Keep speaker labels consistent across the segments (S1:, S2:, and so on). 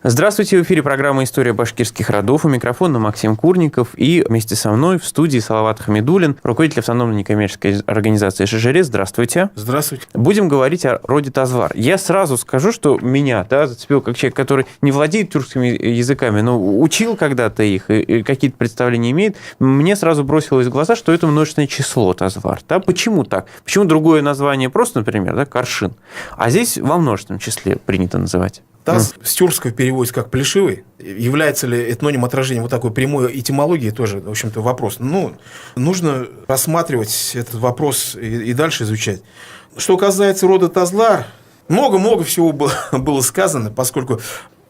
S1: Здравствуйте, в эфире программа «История башкирских родов». У микрофона Максим Курников. И вместе со мной в студии Салават Хамидуллин, руководитель автономной некоммерческой организации «Шажирез». Здравствуйте.
S2: Здравствуйте.
S1: Будем говорить о роде Тазлар. Я сразу скажу, что меня зацепил как человек, который не владеет тюркскими языками, но учил когда-то их и какие-то представления имеет. Мне сразу бросилось в глаза, что это множественное число Тазлар. Почему так? Почему другое название просто, например, Каршин? А здесь во множественном числе принято называть.
S2: Таз с тюркского переводится как «плешивый». Является ли этноним отражением вот такой прямой этимологии, тоже, в общем-то, вопрос. Нужно рассматривать этот вопрос и дальше изучать. Что касается рода Тазлар, много всего было сказано, поскольку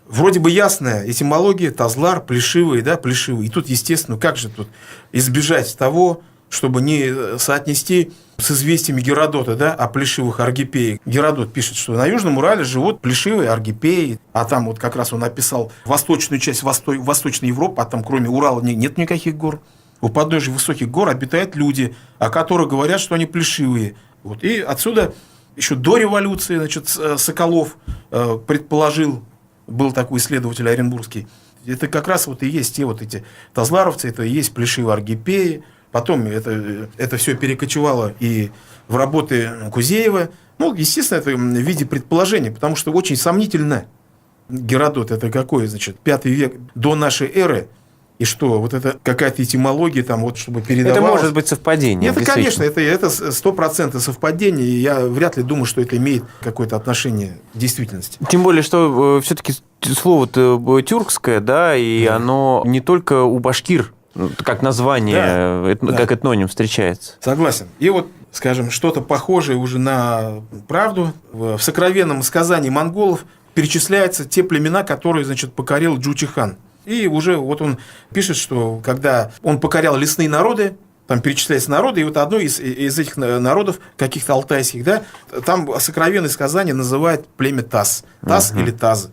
S2: вроде бы ясная этимология, Тазлар, плешивый, плешивый. И тут, естественно, как же тут избежать того, чтобы не соотнести с известиями Геродота, о плешивых аргипеях. Геродот пишет, что на Южном Урале живут плешивые аргипеи, а там вот как раз он описал восточную часть Восточной Европы, а там кроме Урала нет никаких гор. У подножия высоких гор обитают люди, о которых говорят, что они плешивые. И отсюда еще до революции, Соколов предположил, был такой исследователь оренбургский, это как раз и есть эти тазларовцы, это и есть плешивые аргипеи. Потом это все перекочевало и в работы Кузеева. Естественно, это в виде предположения, потому что очень сомнительно. Геродот, это какой, 5 век до нашей эры, и что, это какая-то этимология, чтобы передавалось. Это
S1: может быть совпадение.
S2: Это, конечно, это 100% совпадение, и я вряд ли думаю, что это имеет какое-то отношение к действительности.
S1: Тем более, что все-таки слово-то тюркское, и оно не только у башкир, как название, как этноним встречается.
S2: Согласен. И скажем, что-то похожее уже на правду. В сокровенном сказании монголов перечисляются те племена, которые, покорил Джучи-хан. И уже он пишет, что когда он покорял лесные народы, там перечисляются народы, и одно из этих народов, каких-то алтайских, там сокровенное сказание называет племя Таз. Таз или Таз.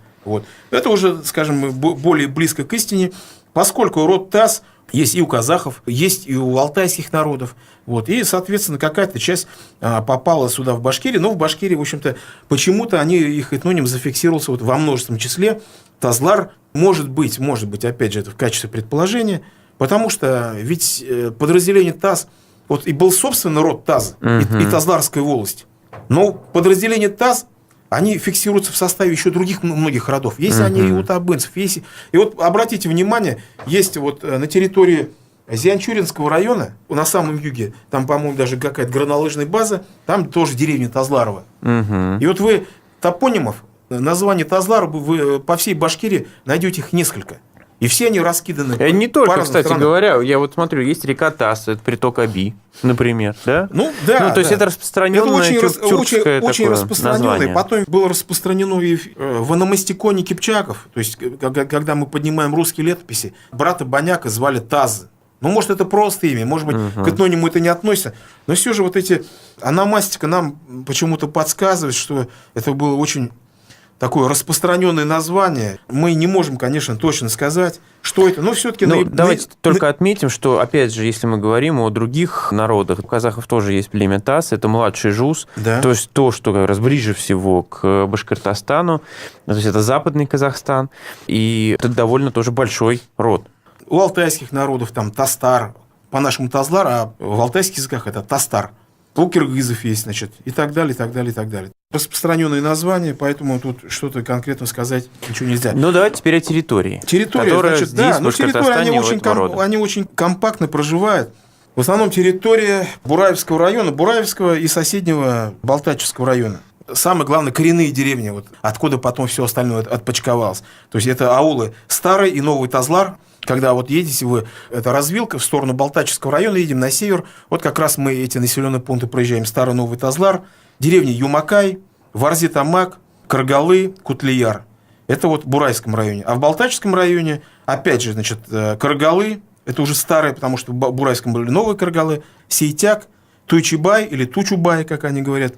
S2: Это уже, скажем, более близко к истине, поскольку род Таз есть и у казахов, есть и у алтайских народов. И, соответственно, какая-то часть попала сюда, в Башкирию. Но в Башкирии, в общем-то, почему-то их этноним зафиксировался во множественном числе. Тазлар может быть, опять же, это в качестве предположения, потому что ведь подразделение Таз, и был собственно род Таз, и Тазларская волость. Но подразделение Таз, они фиксируются в составе еще других многих родов. Есть они и у табынцев. Есть... И обратите внимание, есть на территории Зианчуринского района, на самом юге, там, по-моему, даже какая-то горнолыжная база, там тоже деревня Тазларова. И вы топонимов, название Тазларова, вы по всей Башкирии найдете их несколько. И все они раскиданы.
S1: Не только, кстати говоря, я смотрю, есть река Таз, это приток Аби, например, да? То есть это распространенное тюркское
S2: очень распространенное.
S1: Название.
S2: Потом было распространено и в Ономастиконе Кипчаков, то есть когда мы поднимаем русские летописи, брата Боняка звали Таз. Может, это просто имя, может быть, к этнониму это не относится, но все же эти ономастика нам почему-то подсказывает, что это было очень такое распространенное название. Мы не можем, конечно, точно сказать, что это, но все-таки...
S1: Давайте только отметим, что, опять же, если мы говорим о других народах, у казахов тоже есть племя Таз, это младший жуз, то есть то, что как раз ближе всего к Башкортостану, то есть это западный Казахстан, и это довольно тоже большой род.
S2: У алтайских народов там Тастар, по-нашему Тазлар, а в алтайских языках это Тастар. У киргизов есть, и так далее, и так далее, и так далее. Распространенные названия, поэтому тут что-то конкретно сказать ничего нельзя.
S1: Давайте теперь о территории.
S2: Территория, здесь, в Башкортостане, они очень компактно проживают. В основном территория Бураевского района, Бураевского и соседнего Балтачевского района. Самое главное, коренные деревни, откуда потом все остальное отпочковалось. То есть это аулы Старый и Новый Тазлар. Когда едете вы, это развилка в сторону Балтачевского района, едем на север, как раз мы эти населенные пункты проезжаем. Старый Новый Тазлар, деревни Юмакай, Варзит-Амак, Каргалы, Кутлияр. Это в Бурайском районе. А в Балтачевском районе, опять же, Каргалы, это уже старые, потому что в Бурайском были новые Каргалы, Сейтяк, Туйчибай или Тучубай, как они говорят,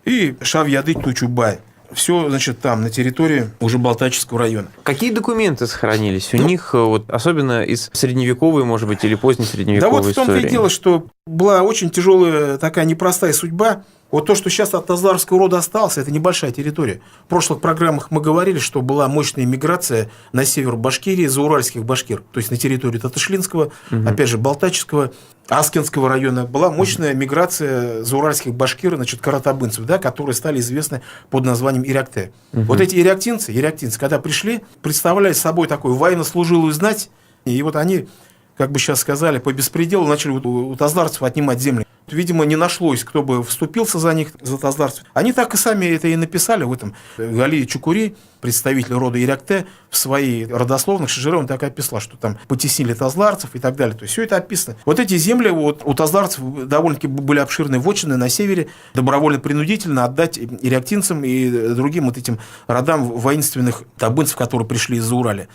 S2: и Шавьяды Тучубай. Все, там, на территории уже Балтачевского района.
S1: Какие документы сохранились у них, особенно из средневековой, может быть, или позднесредневековой истории?
S2: В том-то и дело, что Была очень тяжелая такая непростая судьба. Вот то, что сейчас от тазларовского рода осталось, это небольшая территория. В прошлых программах мы говорили, что была мощная миграция на север Башкирии зауральских башкир, то есть на территорию Татышлинского, опять же, Балтачского, Аскинского района. Была мощная миграция зауральских башкир, значит, каратабынцев, да, которые стали известны под названием ирякте. Вот эти иряктинцы, когда пришли, представляли собой такую военнослужилую знать, и вот они, как бы сейчас сказали, по беспределу начали у тазларцев отнимать земли. Видимо, не нашлось, кто бы вступился за них, за тазларцев. Они так и сами это и написали в этом. Гали Чукури, представитель рода Ирякте, в своей родословных Шижире он так и описал, что там потеснили тазларцев и так далее. То есть все это описано. Вот эти земли вот, у тазларцев довольно-таки были обширные вотчины на севере, добровольно-принудительно отдать иряктинцам и другим вот этим родам воинственных табынцев, которые пришли из-за Урали.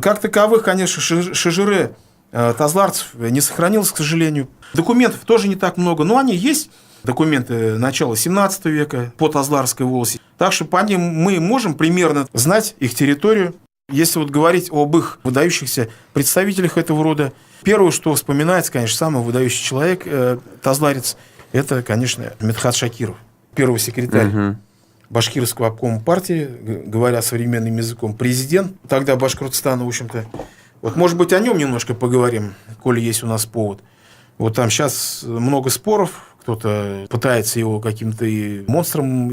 S2: Как таковых, конечно, Шижире тазларцев не сохранилось, к сожалению. Документов тоже не так много, но они есть. Документы начала 17 века по Тазларской волости. Так что по ним мы можем примерно знать их территорию. Если вот говорить об их выдающихся представителях этого рода, первое, что вспоминается, конечно, самый выдающий человек, тазларец, это, конечно, Медхат Шакиров, первый секретарь Башкирского обкома партии, говоря современным языком, президент тогда Башкортостана, в общем-то. Вот, может быть, о нем немножко поговорим, коли есть у нас повод. Вот там сейчас много споров, кто-то пытается его каким-то и монстром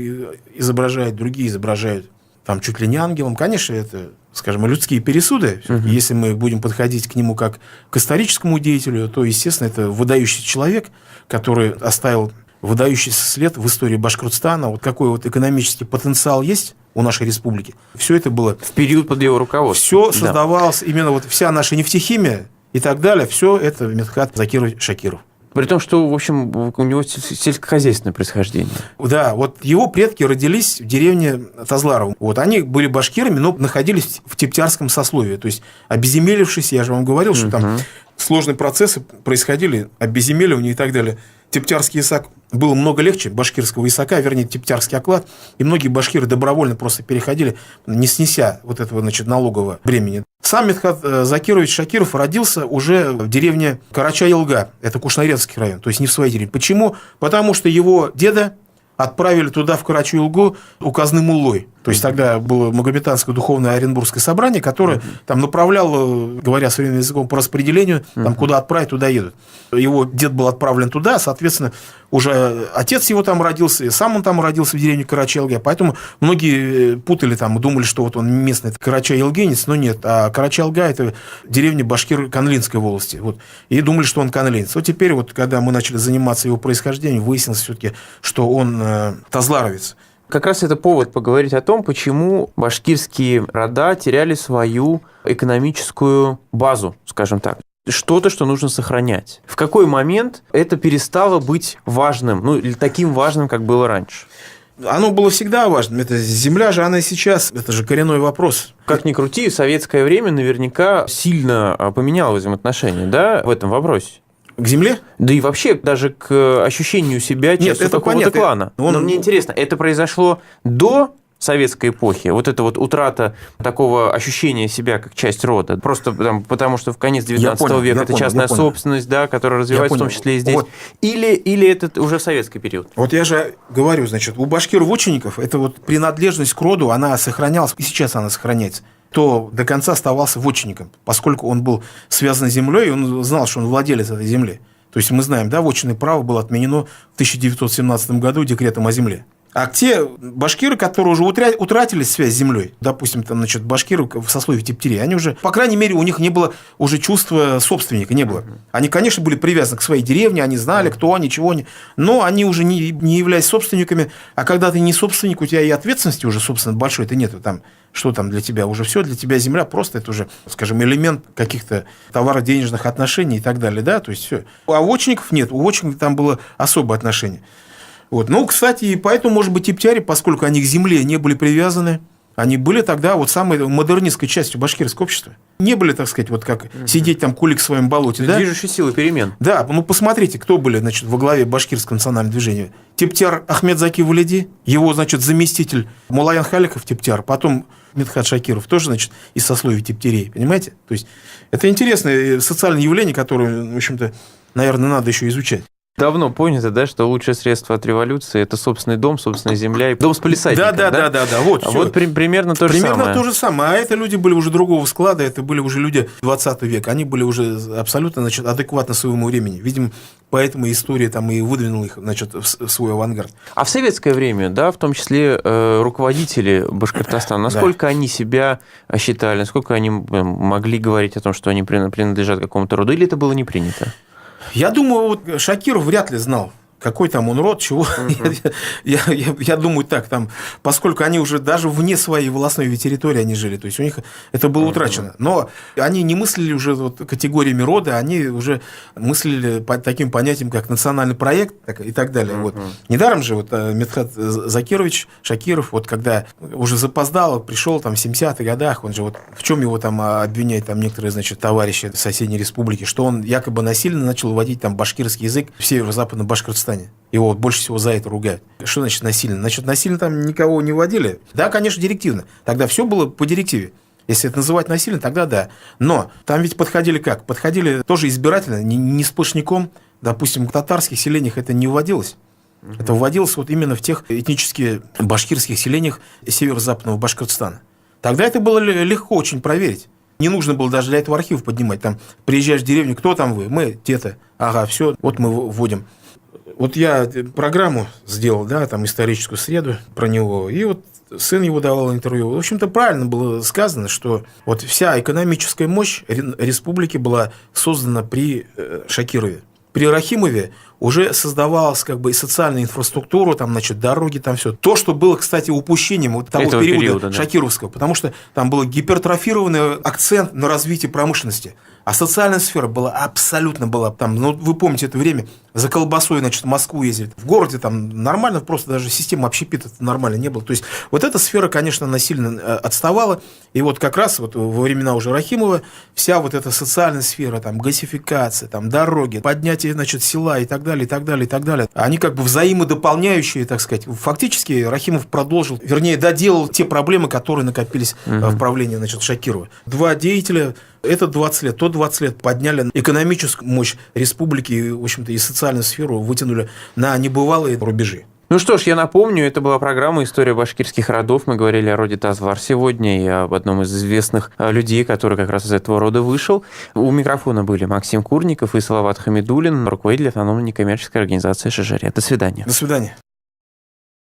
S2: изображать, другие изображают там чуть ли не ангелом. Конечно, это, скажем, людские пересуды. Если мы будем подходить к нему как к историческому деятелю, то, естественно, это выдающийся человек, который оставил выдающийся след в истории Башкортостана. Вот какой вот экономический потенциал есть у нашей республики. Все это было
S1: в период под его руководством.
S2: Все создавалось, именно вот вся наша нефтехимия и так далее, все это Медхат Закирович Шакиров.
S1: При том, что, в общем, у него сельскохозяйственное происхождение.
S2: Да, вот его предки родились в деревне Тазларово. Вот они были башкирами, но находились в тептярском сословии. То есть, обезземелившись, я же вам говорил, что там сложные процессы происходили, обезземеливание и так далее. Тептярский ясак было много легче башкирского ясака, вернее, тептярский оклад, и многие башкиры добровольно просто переходили, не снеся вот этого, значит, налогового бремени. Сам Медхат Закирович Шакиров родился уже в деревне Карача-Елга, это Кушнаренский район, то есть не в своей деревне. Почему? Потому что его деда отправили туда, в Карачу-Елгу, указным муллой. То есть тогда было Магометанское духовное Оренбургское собрание, которое там направляло, говоря современным языком, по распределению, там, куда отправить, туда едут. Его дед был отправлен туда, соответственно, уже отец его там родился, и сам он там родился в деревне Карача-Елга. Поэтому многие путали там и думали, что вот он местный карача-елгенец, но нет. А Карача-Елга – это деревня Башкир-Канлинской волости. Вот. И думали, что он канлинец. Вот теперь, вот, когда мы начали заниматься его происхождением, выяснилось все-таки, что он тазларовец.
S1: Как раз это повод поговорить о том, почему башкирские рода теряли свою экономическую базу, скажем так. Что-то, что нужно сохранять. В какой момент это перестало быть важным, ну, или таким важным, как было раньше?
S2: Оно было всегда важным. Это земля же, она и сейчас. Это же коренной вопрос.
S1: Как ни крути, советское время наверняка сильно поменяло взаимоотношения, да, в этом вопросе.
S2: К земле?
S1: Да и вообще даже к ощущению себя частью какого-то клана. Но мне интересно, это произошло до советской эпохи, вот эта вот утрата такого ощущения себя как часть рода, просто потому что в конец 19 века это частная собственность, да, которая развивается в том числе и здесь, вот. Или это уже советский период? Вот
S2: я же говорю, значит, у башкир-вотчинников эта вот принадлежность к роду, она сохранялась, и сейчас она сохраняется. То до конца оставался вотчинником, поскольку он был связан с землей, и он знал, что он владелец этой земли. То есть мы знаем, да, вотчинное право было отменено в 1917 году декретом о земле. А те башкиры, которые уже утратили связь с землей, допустим, там, значит, башкиры в сословии тептери, они уже, по крайней мере, у них не было уже чувства собственника, не было. Они, конечно, были привязаны к своей деревне, они знали, кто они, чего они, но они уже не являлись собственниками, а когда ты не собственник, у тебя и ответственности уже, собственно, большой-то нету там. Что там для тебя? Уже все для тебя земля, просто это уже, скажем, элемент каких-то товаро-денежных отношений и так далее, да, то есть все. А у вотчинников нет, у вотчинников там было особое отношение. Вот. Ну, кстати, и поэтому, может быть, тептяре, поскольку они к земле не были привязаны, они были тогда вот самой модернистской частью башкирского общества. Не были, так сказать, вот как сидеть там кулик в своем болоте. Да?
S1: Движущие силы перемен.
S2: Да, ну посмотрите, кто были, значит, во главе башкирского национального движения. Тептяр Ахмед Заки Валиди, его, значит, заместитель Мулаян Халиков тептяр, потом Медхат Шакиров, тоже, значит, из сословия тептярей, понимаете? То есть это интересное социальное явление, которое, в общем-то, наверное, надо еще изучать.
S1: Давно понято, да, что лучшее средство от революции – это собственный дом, собственная земля и дом с палисадником.
S2: Да. Вот,
S1: вот примерно то же самое.
S2: Примерно то же самое. А это люди были уже другого склада, это были уже люди 20 века. Они были уже абсолютно, значит, адекватны своему времени. Видимо, поэтому история там и выдвинула их, значит, в свой авангард.
S1: А в советское время, да, в том числе руководители Башкортостана, насколько они себя считали, насколько они могли говорить о том, что они принадлежат какому-то роду, или это было не принято?
S2: Я думаю, вот Шакиров вряд ли знал, какой там он род, чего. Я думаю, так, там, поскольку они уже даже вне своей волостной территории они жили, то есть у них это было утрачено. Но они не мыслили уже вот категориями рода, они уже мыслили по таким понятиям, как национальный проект и так далее. Вот. Недаром же вот Медхат Закирович Шакиров, вот когда уже запоздало, пришел там в 70-х годах, он же вот в чем его там обвиняют там некоторые, значит, товарищи соседней республики, что он якобы насильно начал вводить там башкирский язык в северо-западном Башкортостане. Его вот больше всего за это ругают. Что значит насильно? Значит, насильно там никого не вводили? Да, конечно, директивно. Тогда все было по директиве. Если это называть насильно, тогда да. Но там ведь подходили как? Подходили тоже избирательно, не сплошняком. Допустим, в татарских селениях это не вводилось. Это вводилось вот именно в тех этнически башкирских селениях северо-западного Башкортостана. Тогда это было легко очень проверить. Не нужно было даже для этого архив поднимать. Там приезжаешь в деревню, кто там вы? Мы, те-то. Ага, все, вот мы вводим. Вот я программу сделал, да, там историческую среду про него, и вот сын его давал интервью. В общем-то, правильно было сказано, что вот вся экономическая мощь республики была создана при Шакирове. При Рахимове уже создавалась как бы и социальная инфраструктура, там, значит, дороги, там все. То, что было, кстати, упущением вот того периода да. Шакировского, потому что там был гипертрофированный акцент на развитие промышленности. А социальная сфера абсолютно была там, ну, вы помните это время, за колбасой, значит, в Москву ездили. В городе там нормально, просто даже система общепита нормально не было. То есть, вот эта сфера, конечно, она сильно отставала. И вот как раз вот во времена уже Рахимова вся вот эта социальная сфера, там, газификация, там, дороги, поднятие, значит, села и так далее, и так далее, и так далее. Они как бы взаимодополняющие, так сказать. Фактически Рахимов продолжил, вернее, доделал те проблемы, которые накопились в правлении, значит, Шакирова. Два деятеля, это 20 лет, то 20 лет подняли экономическую мощь республики, и, в общем-то, и социальную сферу вытянули на небывалые рубежи.
S1: Ну что ж, я напомню, это была программа «История башкирских родов». Мы говорили о роде Тазвар сегодня и об одном из известных людей, который как раз из этого рода вышел. У микрофона были Максим Курников и Салават Хамидуллин, руководитель автономной некоммерческой организации «Шажария». До свидания.
S2: До свидания.